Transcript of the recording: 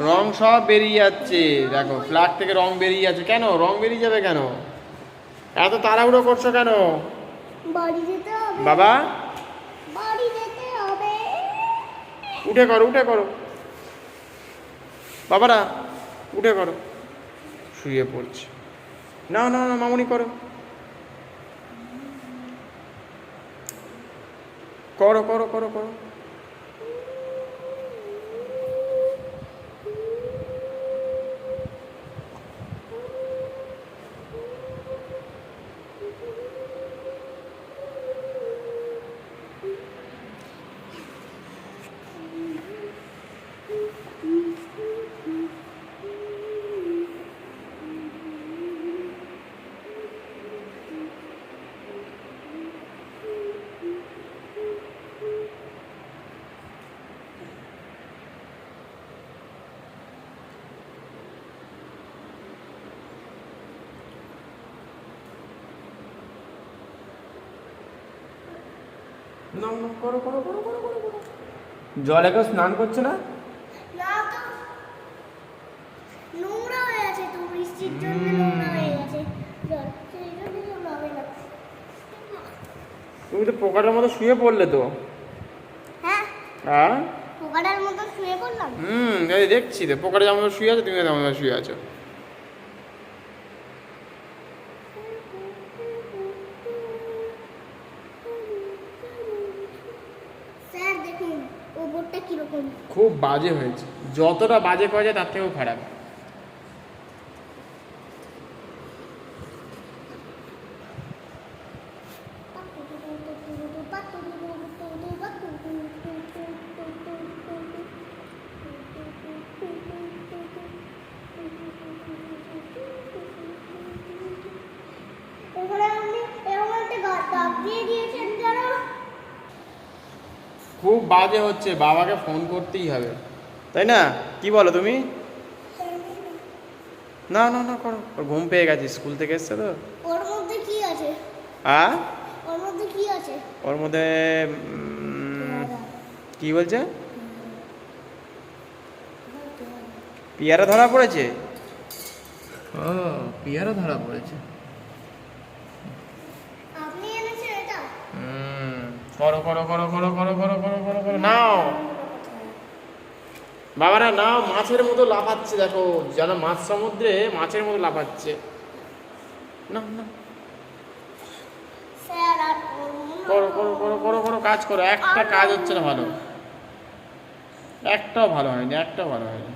রং সব বেরিয়ে যাচ্ছে, দেখো প্লাগ থেকে রং বেরিয়ে যাচ্ছে। কেন রং বেরিয়ে যাবে কেন? এত তাড়াহুড়ো করছো কেন? বাড়ি যেতে হবে বাবা, বাড়ি যেতে হবে। উঠে করো, উঠে করো বাবারা, উঠে করো। শুয়ে পড়ছে। না না না মামুনি করো, করো করো করো করো। না না করো করো করো করো করো করো। জলে কেউ স্নান করছে না? না তো, নোংরা হয়ে আছে তো, বৃষ্টির জন্য নোংরা হয়ে গেছে জল, সেই জন্য নোংরা হবে না। তুমি তো পোকাটার মতো শুয়ে পড়লে তো। হ্যাঁ, হ্যাঁ, পোকাটার মতো শুয়ে পড়লাম। এই দেখছি তো, পোকাটা যেমন শুয়ে আছে তুমি তেমন শুয়ে আছো। স্যার দেখুন ওপরটা কিরকম। খুব বাজে হয়েছে, যতটা বাজে করা যায় তার থেকেও খারাপ। ওখানে আপনি এরকম একটা দাগ দিয়ে দিয়েছেন কেন? খুব বাজে হচ্ছে, বাবাকে ফোন করতেই হবে, তাই না? কি বলো তুমি? না না না করো, ওর ঘুম পেয়ে গেছে, স্কুল থেকে এসছে তো। ওর মধ্যে কি আছে? ওর মধ্যে কি আছে? ওর মধ্যে কি বলছে? পিয়ারা ধরা পড়েছে। ও, পিয়ারা ধরা পড়েছে। আপনি এনেছেন এটা? করো করো করো করো করো করো করো করো করো, নাও বাবারা নাও। মাছের মতো লাফাচ্ছে, দেখো যেন মাছ সমুদ্রে মাছের মতো লাফাচ্ছে। না না, স্যার আর করো করো করো করো করো, কাজ করো। একটা কাজ হচ্ছে না ভালো, একটাও ভালো হয়নি, একটাও ভালো হয়নি।